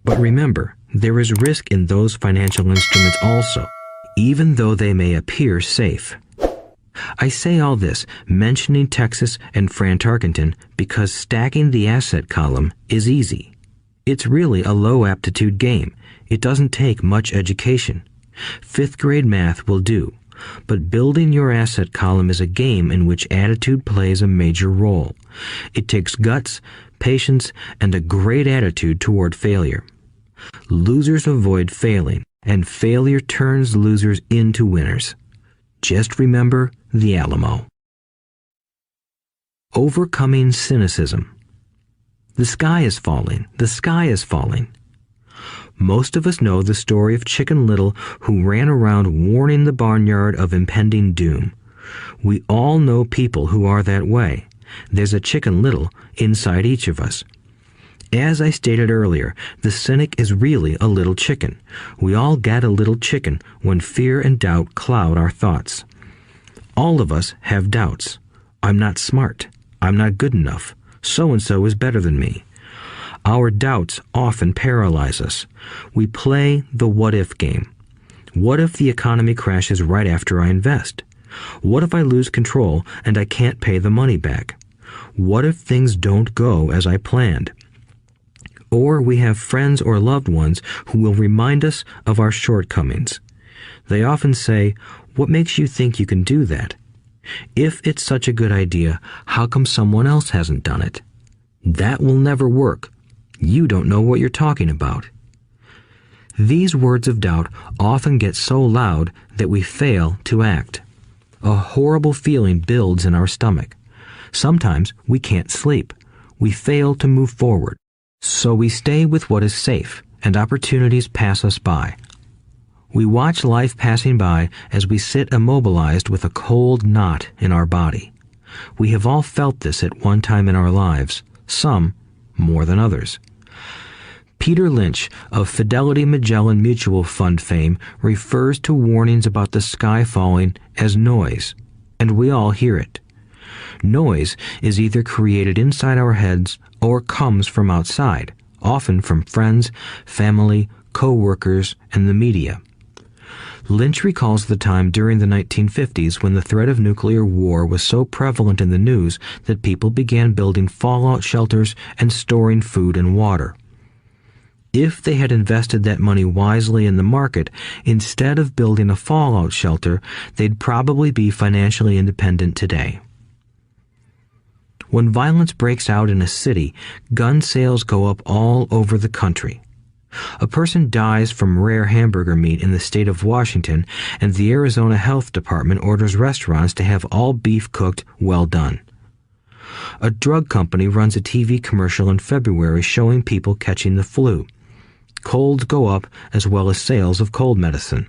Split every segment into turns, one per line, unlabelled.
But remember, there is risk in those financial instruments also, even though they may appear safe. I say all this, mentioning Texas and Fran Tarkenton, because stacking the asset column is easy. It's really a low-aptitude game. It doesn't take much education. Fifth-grade math will do. But building your asset column is a game in which attitude plays a major role. It takes guts, patience, and a great attitude toward failure. Losers avoid failing, and failure turns losers into winners. Just remember the Alamo. Overcoming cynicism. The sky is falling. The sky is falling. Most of us know the story of Chicken Little, who ran around warning the barnyard of impending doom. We all know people who are that way. There's a Chicken Little inside each of us. As I stated earlier, the cynic is really a little chicken. We all get a little chicken when fear and doubt cloud our thoughts. All of us have doubts. I'm not smart. I'm not good enough. So-and-so is better than me. Our doubts often paralyze us. We play the what-if game. What if the economy crashes right after I invest? What if I lose control and I can't pay the money back? What if things don't go as I planned? Or we have friends or loved ones who will remind us of our shortcomings. They often say, "What makes you think you can do that? If it's such a good idea, how come someone else hasn't done it? That will never work. You don't know what you're talking about." These words of doubt often get so loud that we fail to act. A horrible feeling builds in our stomach. Sometimes we can't sleep. We fail to move forward. So we stay with what is safe, and opportunities pass us by. We watch life passing by as we sit immobilized with a cold knot in our body. We have all felt this at one time in our lives, some more than others. Peter Lynch of Fidelity Magellan Mutual Fund fame refers to warnings about the sky falling as noise, and we all hear it. Noise is either created inside our heads or comes from outside, often from friends, family, co-workers, and the media. Lynch recalls the time during the 1950s when the threat of nuclear war was so prevalent in the news that people began building fallout shelters and storing food and water. If they had invested that money wisely in the market, instead of building a fallout shelter, they'd probably be financially independent today. When violence breaks out in a city, gun sales go up all over the country. A person dies from rare hamburger meat in the state of Washington, and the Arizona Health Department orders restaurants to have all beef cooked well done. A drug company runs a TV commercial in February showing people catching the flu. Colds go up as well as sales of cold medicine.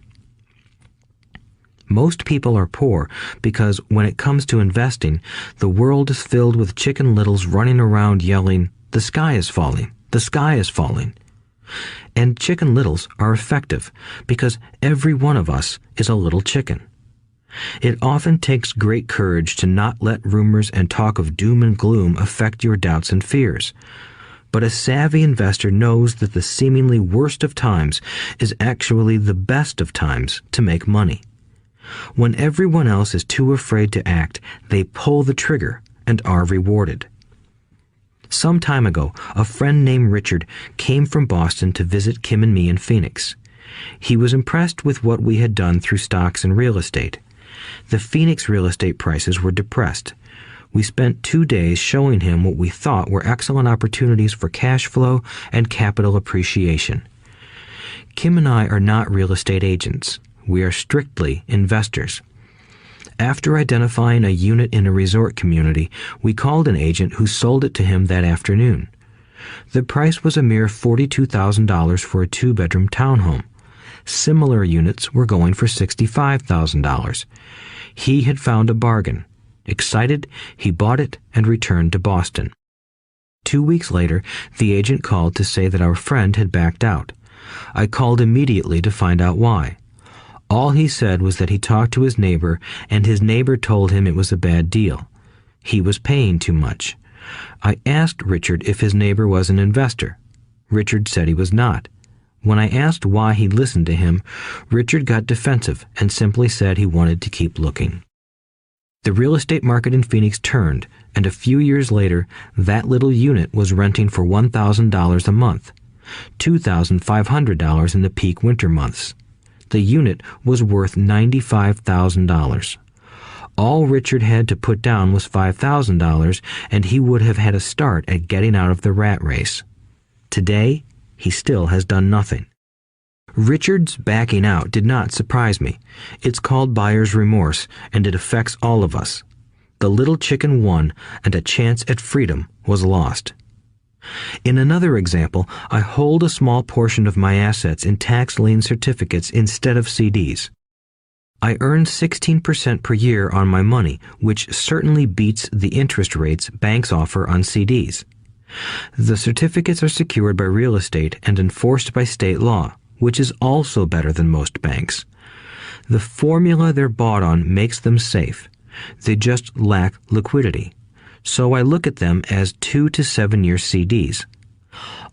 Most people are poor because when it comes to investing, the world is filled with Chicken Littles running around yelling, "The sky is falling, the sky is falling." And Chicken Littles are effective because every one of us is a little chicken. It often takes great courage to not let rumors and talk of doom and gloom affect your doubts and fears. But a savvy investor knows that the seemingly worst of times is actually the best of times to make money. When everyone else is too afraid to act, they pull the trigger and are rewarded. Some time ago, a friend named Richard came from Boston to visit Kim and me in Phoenix. He was impressed with what we had done through stocks and real estate. The Phoenix real estate prices were depressed. We spent 2 days showing him what we thought were excellent opportunities for cash flow and capital appreciation. Kim and I are not real estate agents. We are strictly investors. After identifying a unit in a resort community, we called an agent who sold it to him that afternoon. The price was a mere $42,000 for a 2-bedroom townhome. Similar units were going for $65,000. He had found a bargain. Excited, he bought it and returned to Boston. 2 weeks later, the agent called to say that our friend had backed out. I called immediately to find out why. All he said was that he talked to his neighbor, and his neighbor told him it was a bad deal. He was paying too much. I asked Richard if his neighbor was an investor. Richard said he was not. When I asked why he listened to him, Richard got defensive and simply said he wanted to keep looking. The real estate market in Phoenix turned, and a few years later, that little unit was renting for $1,000 a month, $2,500 in the peak winter months. The unit was worth $95,000. All Richard had to put down was $5,000, and he would have had a start at getting out of the rat race. Today, he still has done nothing. Richard's backing out did not surprise me. It's called buyer's remorse, and it affects all of us. The little chicken won, and a chance at freedom was lost. In another example, I hold a small portion of my assets in tax lien certificates instead of CDs. I earn 16% per year on my money, which certainly beats the interest rates banks offer on CDs. The certificates are secured by real estate and enforced by state law, which is also better than most banks. The formula they're bought on makes them safe. They just lack liquidity. So I look at them as 2 to 7 year CDs.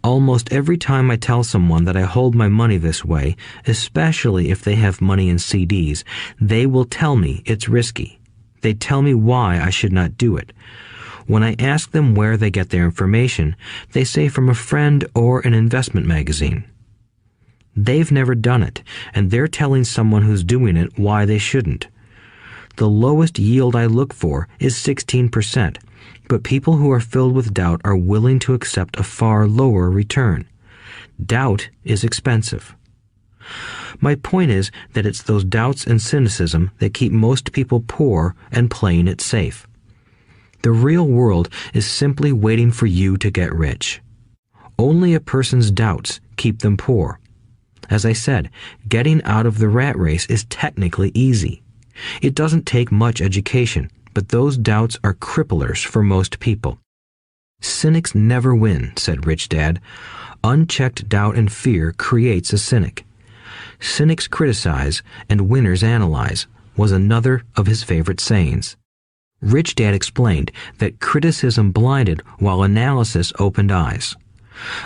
Almost every time I tell someone that I hold my money this way, especially if they have money in CDs, they will tell me it's risky. They tell me why I should not do it. When I ask them where they get their information, they say from a friend or an investment magazine. They've never done it, and they're telling someone who's doing it why they shouldn't. The lowest yield I look for is 16%, but people who are filled with doubt are willing to accept a far lower return. Doubt is expensive. My point is that it's those doubts and cynicism that keep most people poor and playing it safe. The real world is simply waiting for you to get rich. Only a person's doubts keep them poor. As I said, getting out of the rat race is technically easy. It doesn't take much education, but those doubts are cripplers for most people. Cynics never win, said Rich Dad. Unchecked doubt and fear creates a cynic. Cynics criticize and winners analyze was another of his favorite sayings. Rich Dad explained that criticism blinded while analysis opened eyes.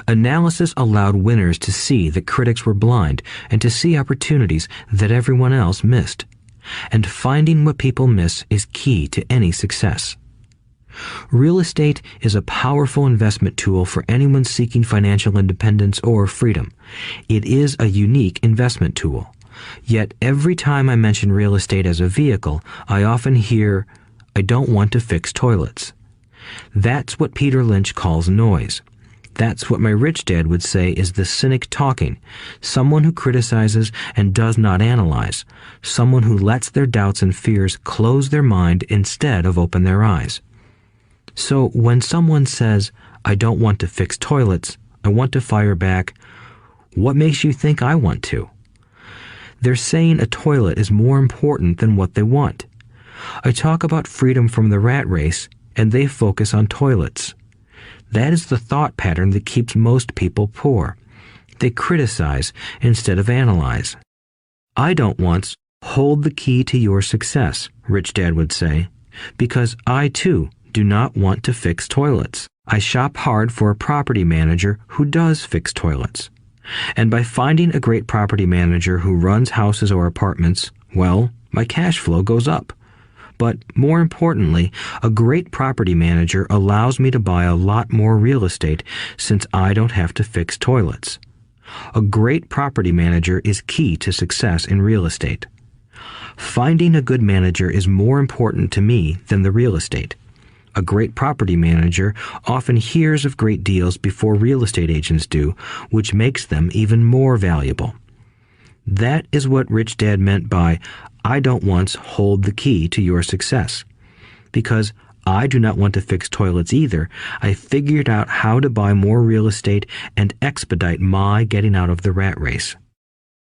Analysis allowed winners to see that critics were blind and to see opportunities that everyone else missed. And finding what people miss is key to any success. Real estate is a powerful investment tool for anyone seeking financial independence or freedom. It is a unique investment tool. Yet every time I mention real estate as a vehicle, I often hear, "I don't want to fix toilets." That's what Peter Lynch calls noise. That's what my rich dad would say is the cynic talking, someone who criticizes and does not analyze, someone who lets their doubts and fears close their mind instead of open their eyes. So when someone says, "I don't want to fix toilets, I want to fire back," what makes you think I want to? They're saying a toilet is more important than what they want. I talk about freedom from the rat race, and they focus on toilets. That is the thought pattern that keeps most people poor. They criticize instead of analyze. I don't once hold the key to your success, Rich Dad would say, because I too do not want to fix toilets. I shop hard for a property manager who does fix toilets. And by finding a great property manager who runs houses or apartments, well, my cash flow goes up. But more importantly, a great property manager allows me to buy a lot more real estate since I don't have to fix toilets. A great property manager is key to success in real estate. Finding a good manager is more important to me than the real estate. A great property manager often hears of great deals before real estate agents do, which makes them even more valuable. That is what Rich Dad meant by, "I don't once hold the key to your success." Because I do not want to fix toilets either, I figured out how to buy more real estate and expedite my getting out of the rat race.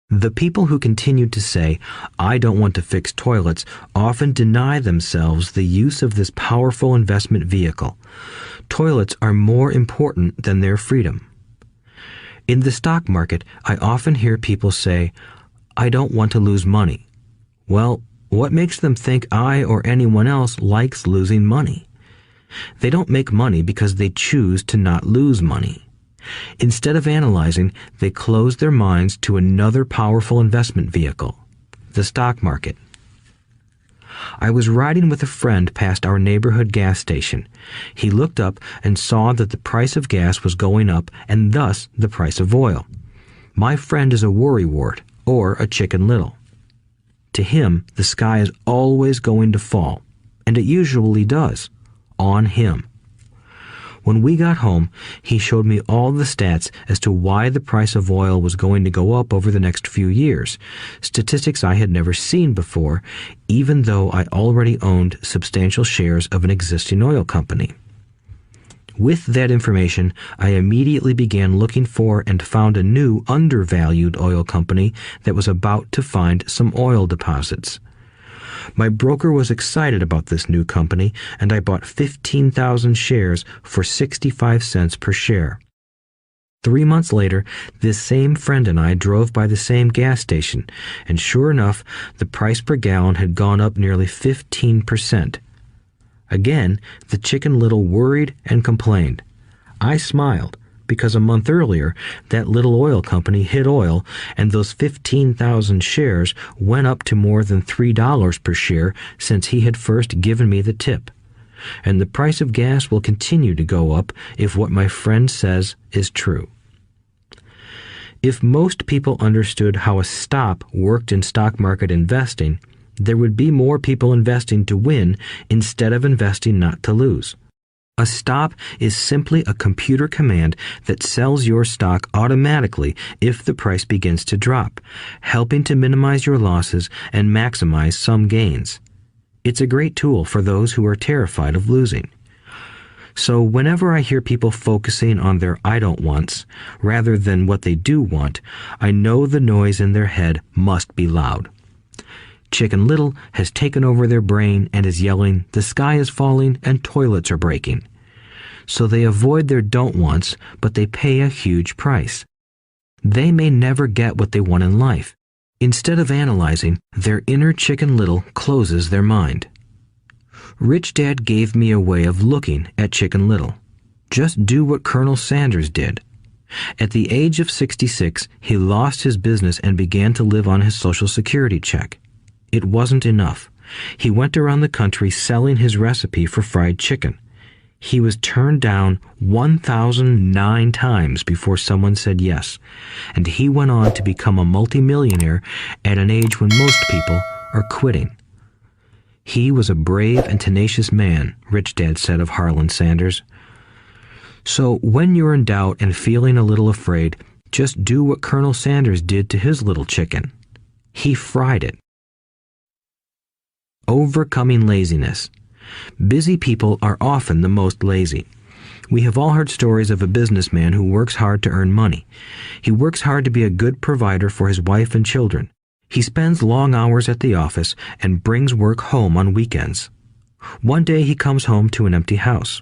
The people who continue to say, "I don't want to fix toilets," often deny themselves the use of this powerful investment vehicle. Toilets are more important than their freedom. In the stock market, I often hear people say, "I don't want to lose money." Well, what makes them think I or anyone else likes losing money? They don't make money because they choose to not lose money. Instead of analyzing, they closed their minds to another powerful investment vehicle, the stock market. I was riding with a friend past our neighborhood gas station. He looked up and saw that the price of gas was going up and thus the price of oil. My friend is a worrywart, or a Chicken Little. To him, the sky is always going to fall, and it usually does, on him. When we got home, he showed me all the stats as to why the price of oil was going to go up over the next few years, statistics I had never seen before, even though I already owned substantial shares of an existing oil company. With that information, I immediately began looking for and found a new undervalued oil company that was about to find some oil deposits. My broker was excited about this new company, and I bought 15,000 shares for 65 cents per share. 3 months later, this same friend and I drove by the same gas station, and sure enough, the price per gallon had gone up nearly 15%. Again, the Chicken Little worried and complained. I smiled, because a month earlier, that little oil company hit oil, and those 15,000 shares went up to more than $3 per share since he had first given me the tip. And the price of gas will continue to go up if what my friend says is true. If most people understood how a stop worked in stock market investing, there would be more people investing to win instead of investing not to lose. A stop is simply a computer command that sells your stock automatically if the price begins to drop, helping to minimize your losses and maximize some gains. It's a great tool for those who are terrified of losing. So whenever I hear people focusing on their I don't wants rather than what they do want, I know the noise in their head must be loud. Chicken Little has taken over their brain and is yelling, "The sky is falling and toilets are breaking." So they avoid their don't wants, but they pay a huge price. They may never get what they want in life. Instead of analyzing, their inner Chicken Little closes their mind. Rich Dad gave me a way of looking at Chicken Little. Just do what Colonel Sanders did. At the age of 66, he lost his business and began to live on his Social Security check. It wasn't enough. He went around the country selling his recipe for fried chicken. He was turned down 1,009 times before someone said yes, and he went on to become a multimillionaire at an age when most people are quitting. He was a brave and tenacious man, Rich Dad said of Harlan Sanders. So when you're in doubt and feeling a little afraid, just do what Colonel Sanders did to his little chicken. He fried it. Overcoming laziness. Busy people are often the most lazy. We have all heard stories of a businessman who works hard to earn money. He works hard to be a good provider for his wife and children. He spends long hours at the office and brings work home on weekends. One day he comes home to an empty house.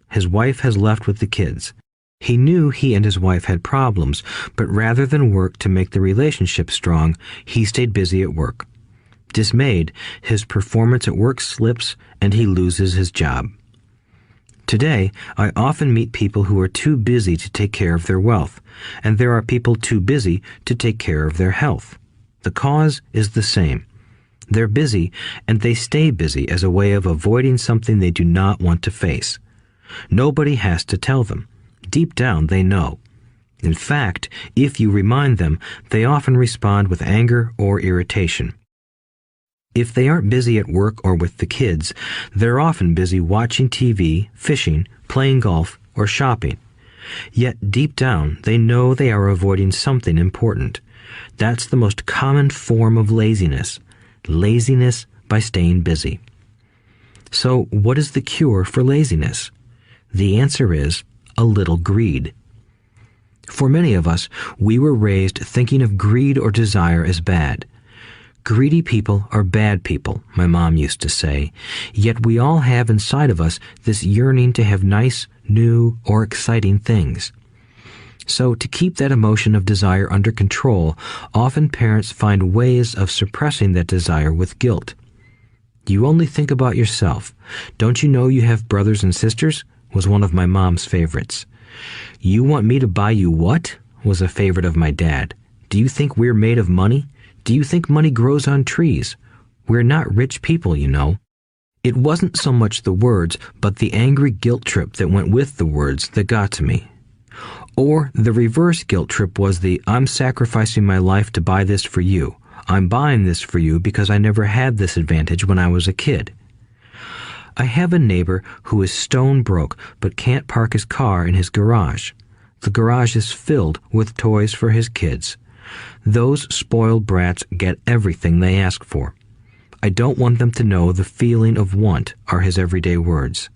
His wife has left with the kids. He knew he and his wife had problems, but rather than work to make the relationship strong, he stayed busy at work. Dismayed, his performance at work slips and he loses his job. Today, I often meet people who are too busy to take care of their wealth, and there are people too busy to take care of their health. The cause is the same. They're busy, and they stay busy as a way of avoiding something they do not want to face. Nobody has to tell them. Deep down, they know. In fact, if you remind them, they often respond with anger or irritation. If they aren't busy at work or with the kids, they're often busy watching TV, fishing, playing golf, or shopping. Yet deep down, they know they are avoiding something important. That's the most common form of laziness. Laziness by staying busy. So what is the cure for laziness? The answer is a little greed. For many of us, we were raised thinking of greed or desire as bad. Greedy people are bad people, my mom used to say, yet we all have inside of us this yearning to have nice, new, or exciting things. So to keep that emotion of desire under control, often parents find ways of suppressing that desire with guilt. You only think about yourself. Don't you know you have brothers and sisters? Was one of my mom's favorites. "You want me to buy you what?" was a favorite of my dad. "Do you think we're made of money? Do you think money grows on trees? We're not rich people, you know." It wasn't so much the words, but the angry guilt trip that went with the words that got to me. Or the reverse guilt trip was the "I'm sacrificing my life to buy this for you. I'm buying this for you because I never had this advantage when I was a kid." I have a neighbor who is stone broke but can't park his car in his garage. The garage is filled with toys for his kids. Those spoiled brats get everything they ask for. I don't want them to know the feeling of want are his everyday words.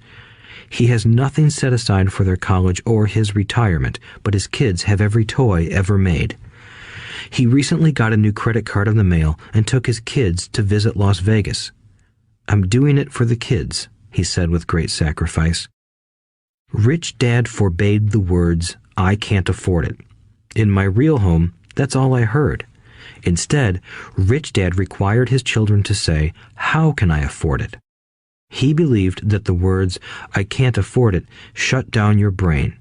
He has nothing set aside for their college or his retirement, but his kids have every toy ever made. He recently got a new credit card in the mail and took his kids to visit Las Vegas. "I'm doing it for the kids," he said with great sacrifice. Rich Dad forbade the words, "I can't afford it." In my real home, that's all I heard. Instead, Rich Dad required his children to say, "How can I afford it?" He believed that the words, "I can't afford it," shut down your brain.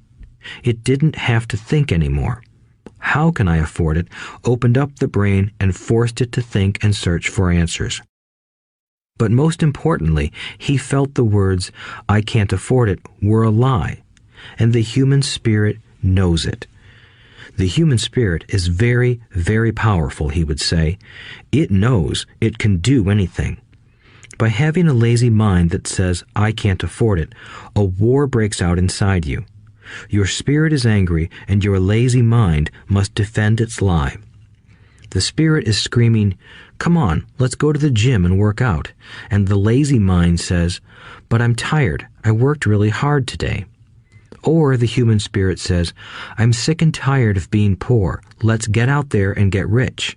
It didn't have to think anymore. "How can I afford it?" opened up the brain and forced it to think and search for answers. But most importantly, he felt the words, "I can't afford it," were a lie, and the human spirit knows it. The human spirit is very, very powerful, he would say. It knows it can do anything. By having a lazy mind that says, "I can't afford it," a war breaks out inside you. Your spirit is angry, and your lazy mind must defend its lie. The spirit is screaming, "Come on, let's go to the gym and work out." And the lazy mind says, "But I'm tired. I worked really hard today." Or the human spirit says, "I'm sick and tired of being poor. Let's get out there and get rich."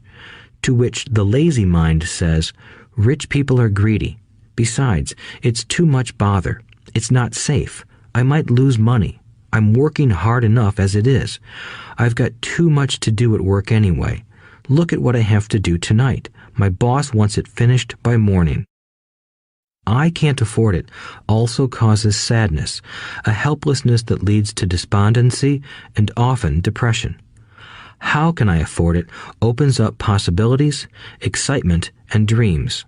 To which the lazy mind says, "Rich people are greedy. Besides, it's too much bother. It's not safe. I might lose money. I'm working hard enough as it is. I've got too much to do at work anyway. Look at what I have to do tonight. My boss wants it finished by morning." "I can't afford it" also causes sadness, a helplessness that leads to despondency and often depression. "How can I afford it" opens up possibilities, excitement, and dreams.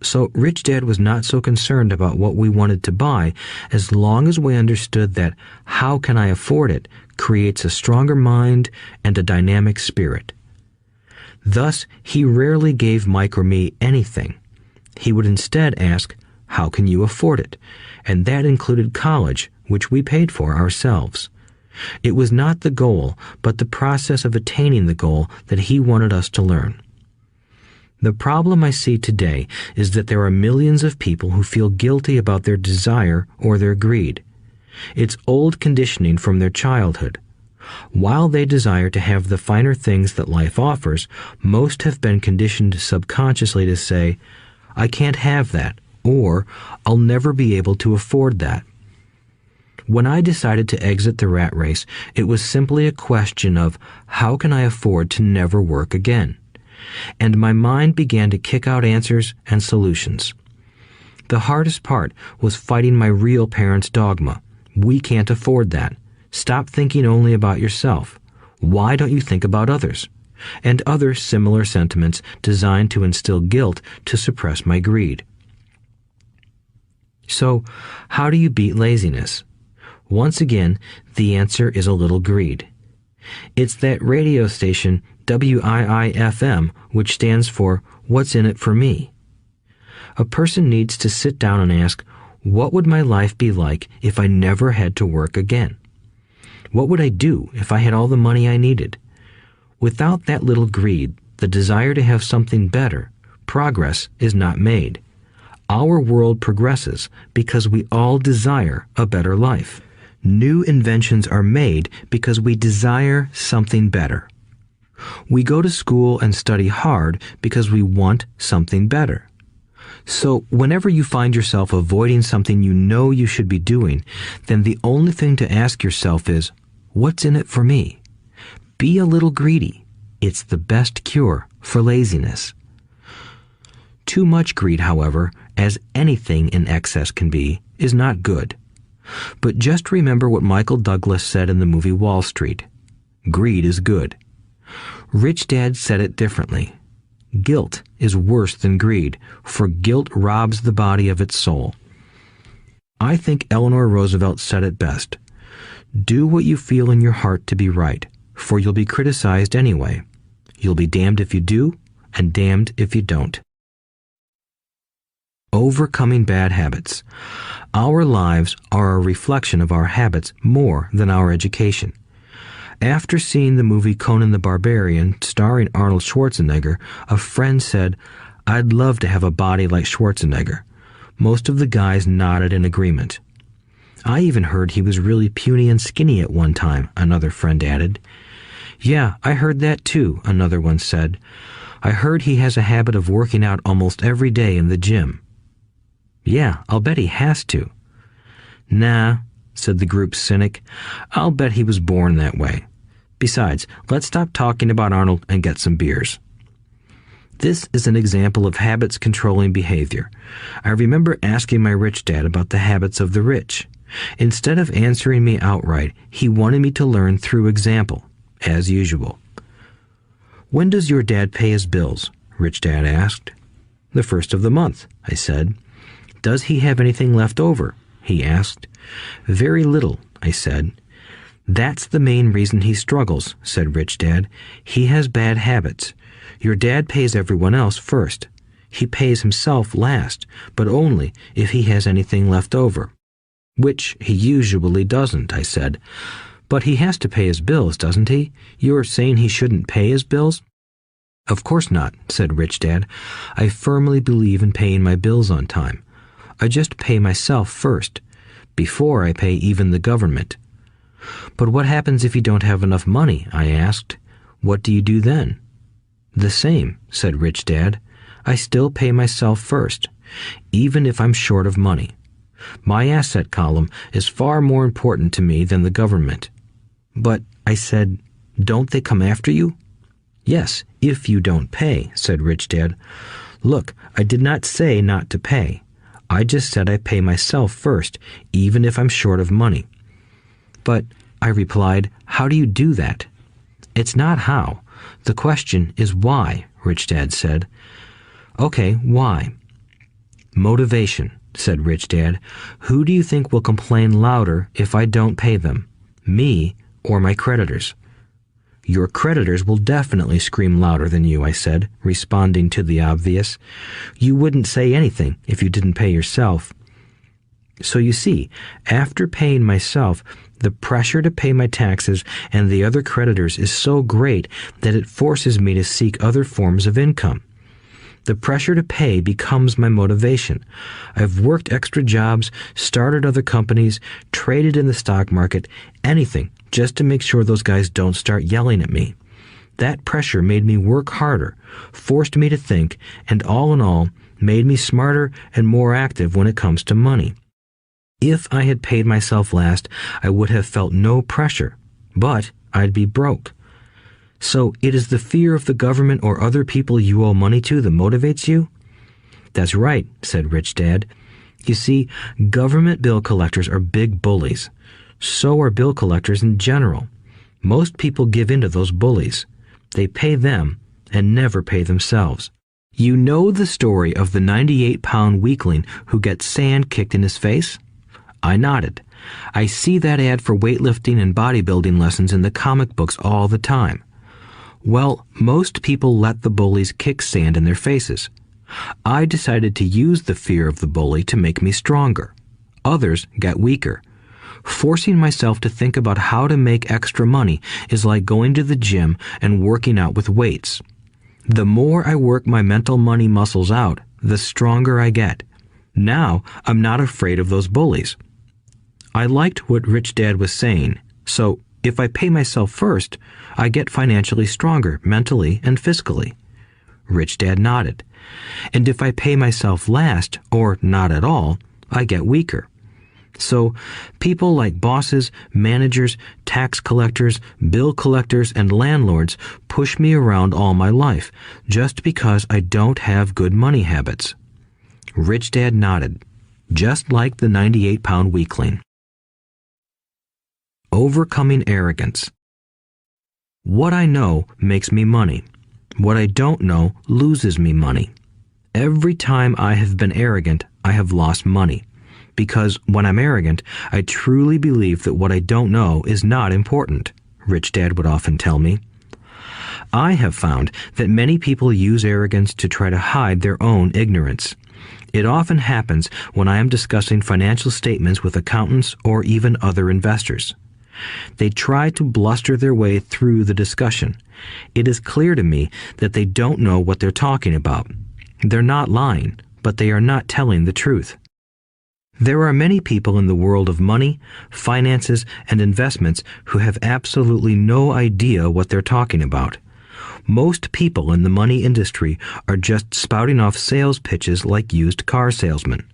So Rich Dad was not so concerned about what we wanted to buy as long as we understood that "how can I afford it" creates a stronger mind and a dynamic spirit. Thus, he rarely gave Mike or me anything. He would instead ask, "How can you afford it?" And that included college, which we paid for ourselves. It was not the goal, but the process of attaining the goal that he wanted us to learn. The problem I see today is that there are millions of people who feel guilty about their desire or their greed. It's old conditioning from their childhood. While they desire to have the finer things that life offers, most have been conditioned subconsciously to say, "I can't have that," or "I'll never be able to afford that." When I decided to exit the rat race, it was simply a question of how can I afford to never work again? And my mind began to kick out answers and solutions. The hardest part was fighting my real parents' dogma. We can't afford that. Stop thinking only about yourself. Why don't you think about others? And other similar sentiments designed to instill guilt to suppress my greed. So, how do you beat laziness? Once again, the answer is a little greed. It's that radio station WIIFM, which stands for "What's in it for me?" A person needs to sit down and ask, what would my life be like if I never had to work again? What would I do if I had all the money I needed? Without that little greed, the desire to have something better, progress is not made. Our world progresses because we all desire a better life. New inventions are made because we desire something better. We go to school and study hard because we want something better. So whenever you find yourself avoiding something you know you should be doing, then the only thing to ask yourself is, what's in it for me? Be a little greedy. It's the best cure for laziness. Too much greed, however, as anything in excess can be, is not good. But just remember what Michael Douglas said in the movie Wall Street. Greed is good. Rich Dad said it differently. Guilt is worse than greed, for guilt robs the body of its soul. I think Eleanor Roosevelt said it best. Do what you feel in your heart to be right, for you'll be criticized anyway. You'll be damned if you do, and damned if you don't. Overcoming bad habits. Our lives are a reflection of our habits more than our education. After seeing the movie Conan the Barbarian, starring Arnold Schwarzenegger, a friend said, "I'd love to have a body like Schwarzenegger." Most of the guys nodded in agreement. "I even heard he was really puny and skinny at one time," another friend added. "Yeah, I heard that too," another one said. "I heard he has a habit of working out almost every day in the gym." "Yeah, I'll bet he has to." "Nah," said the group's cynic. "I'll bet he was born that way. Besides, let's stop talking about Arnold and get some beers." This is an example of habits controlling behavior. I remember asking my rich dad about the habits of the rich. Instead of answering me outright, he wanted me to learn through example, as usual. "When does your dad pay his bills?" Rich Dad asked. "The first of the month," I said. "Does he have anything left over?" he asked. "Very little," I said. "That's the main reason he struggles," said Rich Dad. "He has bad habits. Your dad pays everyone else first. He pays himself last, but only if he has anything left over." "Which he usually doesn't," I said. "But he has to pay his bills, doesn't he? You're saying he shouldn't pay his bills?" "Of course not," said Rich Dad. "I firmly believe in paying my bills on time. I just pay myself first, before I pay even the government." "But what happens if you don't have enough money?" I asked. "What do you do then?" "The same," said Rich Dad. "I still pay myself first, even if I'm short of money. My asset column is far more important to me than the government." "But," I said, "don't they come after you?" "Yes, if you don't pay," said Rich Dad. "Look, I did not say not to pay. I just said I pay myself first, even if I'm short of money." "But," I replied, "how do you do that?" "It's not how. The question is why," Rich Dad said. "Okay, why?" "Motivation," said Rich Dad. "Who do you think will complain louder if I don't pay them? Me or my creditors?" "Your creditors will definitely scream louder than you," I said, responding to the obvious. "You wouldn't say anything if you didn't pay yourself." So you see, after paying myself, the pressure to pay my taxes and the other creditors is so great that it forces me to seek other forms of income. The pressure to pay becomes my motivation. I've worked extra jobs, started other companies, traded in the stock market, anything just to make sure those guys don't start yelling at me. That pressure made me work harder, forced me to think, and all in all, made me smarter and more active when it comes to money. If I had paid myself last, I would have felt no pressure, but I'd be broke. So it is the fear of the government or other people you owe money to that motivates you? That's right, said Rich Dad. You see, government bill collectors are big bullies. So are bill collectors in general. Most people give in to those bullies. They pay them and never pay themselves. You know the story of the 98-pound weakling who gets sand kicked in his face? I nodded. I see that ad for weightlifting and bodybuilding lessons in the comic books all the time. Well, most people let the bullies kick sand in their faces. I decided to use the fear of the bully to make me stronger. Others got weaker. Forcing myself to think about how to make extra money is like going to the gym and working out with weights. The more I work my mental money muscles out, the stronger I get. Now, I'm not afraid of those bullies. I liked what Rich Dad was saying, so if I pay myself first, I get financially stronger mentally and fiscally. Rich Dad nodded. And if I pay myself last, or not at all, I get weaker. So, people like bosses, managers, tax collectors, bill collectors, and landlords push me around all my life just because I don't have good money habits. Rich Dad nodded, just like the 98-pound weakling. Overcoming arrogance. What I know makes me money. What I don't know loses me money. Every time I have been arrogant, I have lost money. Because when I'm arrogant, I truly believe that what I don't know is not important, Rich Dad would often tell me. I have found that many people use arrogance to try to hide their own ignorance. It often happens when I am discussing financial statements with accountants or even other investors. They try to bluster their way through the discussion. It is clear to me that they don't know what they're talking about. They're not lying, but they are not telling the truth. There are many people in the world of money, finances, and investments who have absolutely no idea what they're talking about. Most people in the money industry are just spouting off sales pitches like used car salesmen.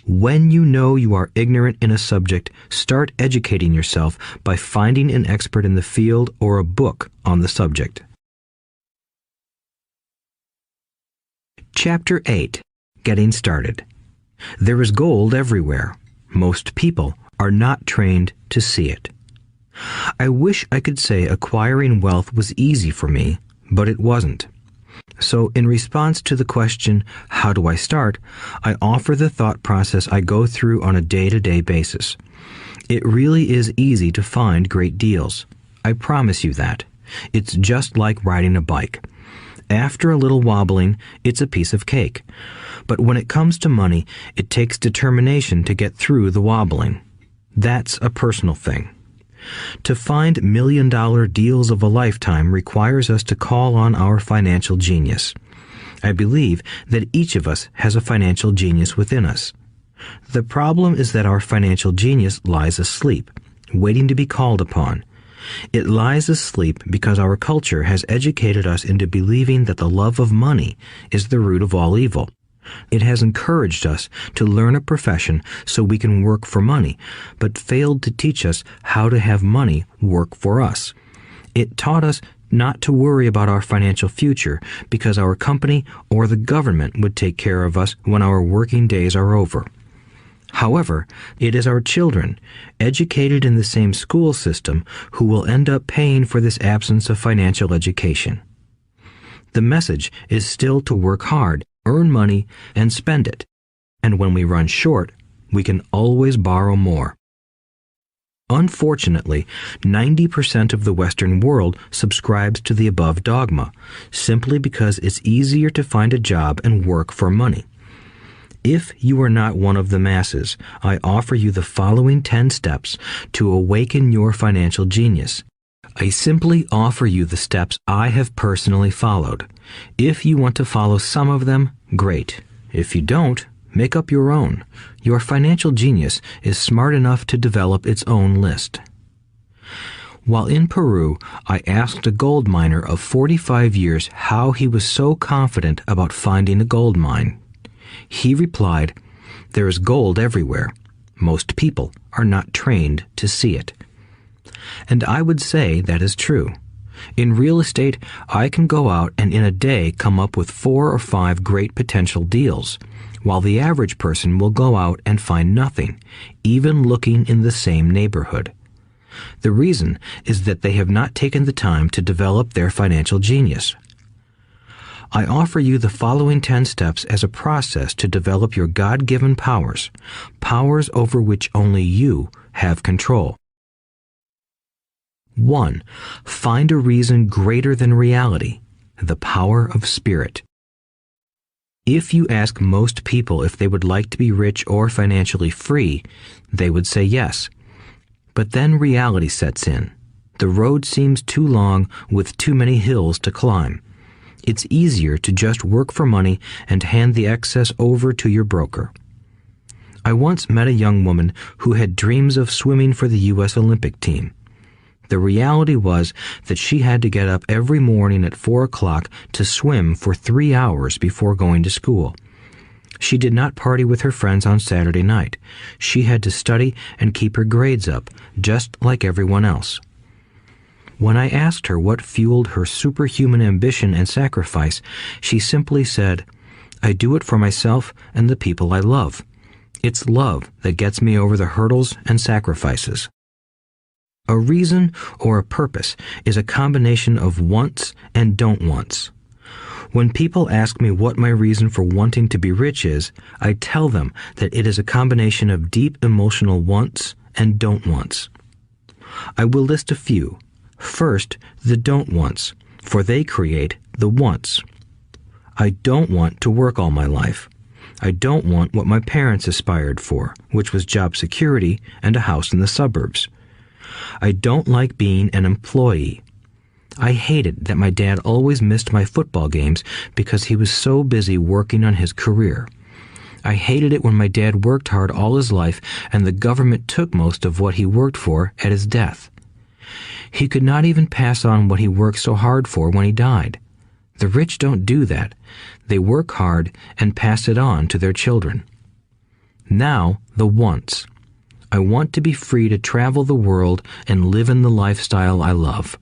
When you know you are ignorant in a subject, start educating yourself by finding an expert in the field or a book on the subject. Chapter 8. Getting Started. There is gold everywhere. Most people are not trained to see it. I wish I could say acquiring wealth was easy for me, but it wasn't. So in response to the question, how do I start, I offer the thought process I go through on a day-to-day basis. It really is easy to find great deals. I promise you that. It's just like riding a bike. After a little wobbling, it's a piece of cake. But when it comes to money, it takes determination to get through the wobbling. That's a personal thing. To find million-dollar deals of a lifetime requires us to call on our financial genius. I believe that each of us has a financial genius within us. The problem is that our financial genius lies asleep, waiting to be called upon. It lies asleep because our culture has educated us into believing that the love of money is the root of all evil. It has encouraged us to learn a profession so we can work for money, but failed to teach us how to have money work for us. It taught us not to worry about our financial future because our company or the government would take care of us when our working days are over. However, it is our children, educated in the same school system, who will end up paying for this absence of financial education. The message is still to work hard, earn money, and spend it. And when we run short, we can always borrow more. Unfortunately, 90% of the Western world subscribes to the above dogma, simply because it's easier to find a job and work for money. If you are not one of the masses, I offer you the following 10 steps to awaken your financial genius. I simply offer you the steps I have personally followed. If you want to follow some of them, great. If you don't, make up your own. Your financial genius is smart enough to develop its own list. While in Peru, I asked a gold miner of 45 years how he was so confident about finding a gold mine. He replied, "There is gold everywhere. Most people are not trained to see it." And I would say that is true. In real estate, I can go out and in a day come up with 4 or 5 great potential deals, while the average person will go out and find nothing, even looking in the same neighborhood. The reason is that they have not taken the time to develop their financial genius. I offer you the following 10 steps as a process to develop your God-given powers, powers over which only you have control. 1. Find a reason greater than reality, the power of spirit. If you ask most people if they would like to be rich or financially free, they would say yes. But then reality sets in. The road seems too long with too many hills to climb. It's easier to just work for money and hand the excess over to your broker. I once met a young woman who had dreams of swimming for the U.S. Olympic team. The reality was that she had to get up every morning at 4 o'clock to swim for 3 hours before going to school. She did not party with her friends on Saturday night. She had to study and keep her grades up, just like everyone else. When I asked her what fueled her superhuman ambition and sacrifice, she simply said, "I do it for myself and the people I love. It's love that gets me over the hurdles and sacrifices." A reason or a purpose is a combination of wants and don't wants. When people ask me what my reason for wanting to be rich is, I tell them that it is a combination of deep emotional wants and don't wants. I will list a few. First, the don't wants, for they create the wants. I don't want to work all my life. I don't want what my parents aspired for, which was job security and a house in the suburbs. I don't like being an employee. I hated that my dad always missed my football games because he was so busy working on his career. I hated it when my dad worked hard all his life and the government took most of what he worked for at his death. He could not even pass on what he worked so hard for when he died. The rich don't do that. They work hard and pass it on to their children. Now, the wants. I want to be free to travel the world and live in the lifestyle I love.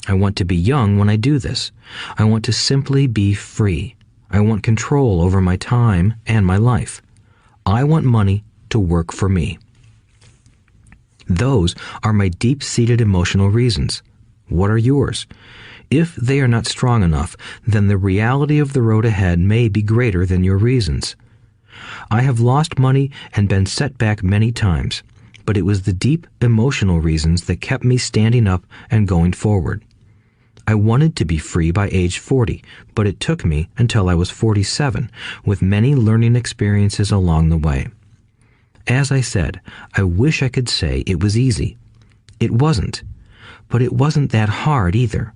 I want to be young when I do this. I want to simply be free. I want control over my time and my life. I want money to work for me. Those are my deep-seated emotional reasons. What are yours? If they are not strong enough, then the reality of the road ahead may be greater than your reasons. I have lost money and been set back many times, but it was the deep emotional reasons that kept me standing up and going forward. I wanted to be free by age 40, but it took me until I was 47, with many learning experiences along the way. As I said, I wish I could say it was easy. It wasn't, but it wasn't that hard either.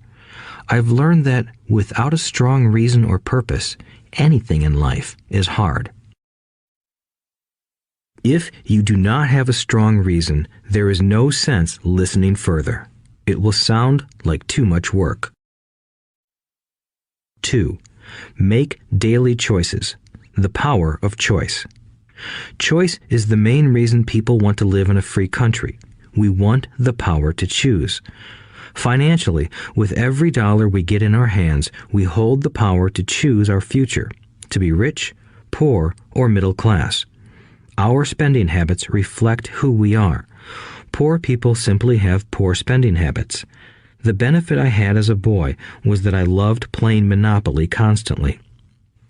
I've learned that without a strong reason or purpose, anything in life is hard. If you do not have a strong reason, there is no sense listening further. It will sound like too much work. 2. Make daily choices. The power of choice. Choice is the main reason people want to live in a free country. We want the power to choose. Financially, with every dollar we get in our hands, we hold the power to choose our future, to be rich, poor, or middle class. Our spending habits reflect who we are. Poor people simply have poor spending habits. The benefit I had as a boy was that I loved playing Monopoly constantly.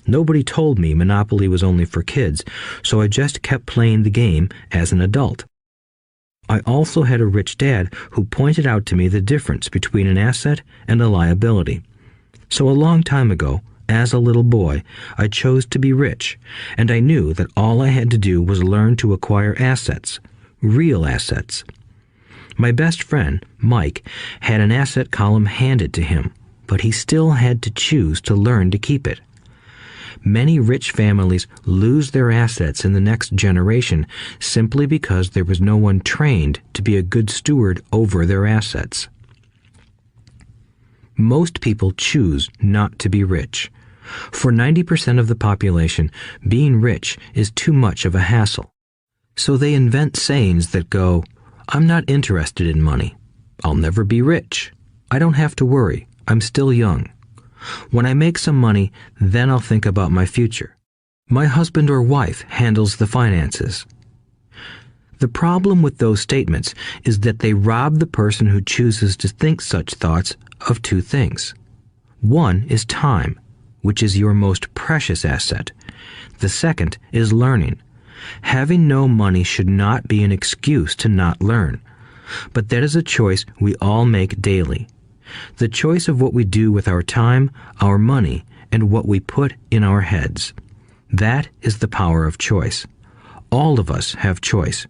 Nobody told me Monopoly was only for kids, so I just kept playing the game as an adult. I also had a rich dad who pointed out to me the difference between an asset and a liability. So a long time ago, as a little boy, I chose to be rich, and I knew that all I had to do was learn to acquire assets, real assets. My best friend, Mike, had an asset column handed to him, but he still had to choose to learn to keep it. Many rich families lose their assets in the next generation simply because there was no one trained to be a good steward over their assets. Most people choose not to be rich. For 90% of the population, being rich is too much of a hassle. So they invent sayings that go, "I'm not interested in money. I'll never be rich. I don't have to worry. I'm still young. When I make some money, then I'll think about my future. My husband or wife handles the finances." The problem with those statements is that they rob the person who chooses to think such thoughts of two things. One is time, which is your most precious asset. The second is learning. Having no money should not be an excuse to not learn, but that is a choice we all make daily. The choice of what we do with our time, our money, and what we put in our heads. That is the power of choice. All of us have choice.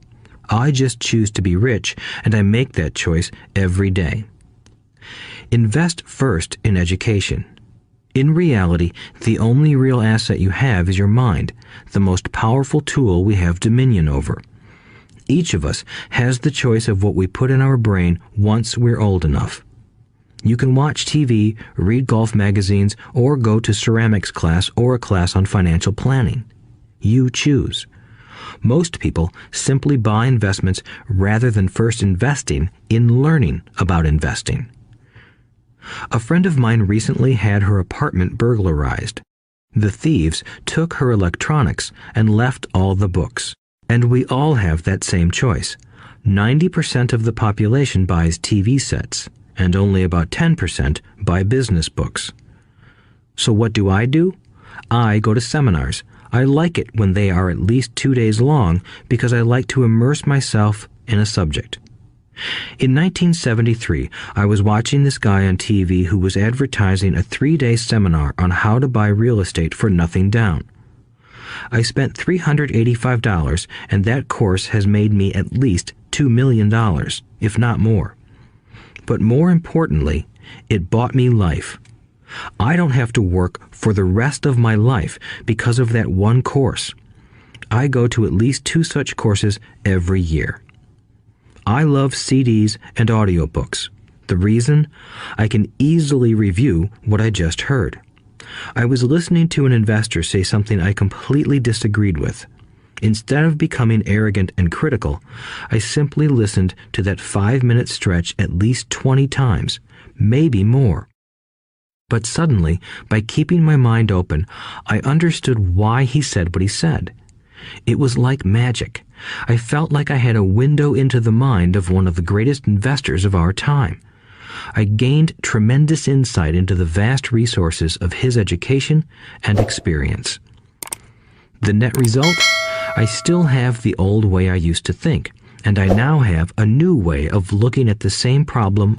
I just choose to be rich, and I make that choice every day. Invest first in education. In reality, the only real asset you have is your mind, the most powerful tool we have dominion over. Each of us has the choice of what we put in our brain once we're old enough. You can watch TV, read golf magazines, or go to ceramics class or a class on financial planning. You choose. Most people simply buy investments rather than first investing in learning about investing. A friend of mine recently had her apartment burglarized. The thieves took her electronics and left all the books. And we all have that same choice. 90% of the population buys TV sets, and only about 10% buy business books. So what do? I go to seminars. I like it when they are at least 2 days long because I like to immerse myself in a subject. In 1973, I was watching this guy on TV who was advertising a 3-day seminar on how to buy real estate for nothing down. I spent $385, and that course has made me at least $2 million, if not more. But more importantly, it bought me life. I don't have to work for the rest of my life because of that one course. I go to at least 2 such courses every year. I love CDs and audiobooks. The reason? I can easily review what I just heard. I was listening to an investor say something I completely disagreed with. Instead of becoming arrogant and critical, I simply listened to that 5-minute stretch at least 20 times, maybe more. But suddenly, by keeping my mind open, I understood why he said what he said. It was like magic. I felt like I had a window into the mind of one of the greatest investors of our time. I gained tremendous insight into the vast resources of his education and experience. The net result? I still have the old way I used to think, and I now have a new way of looking at the same problem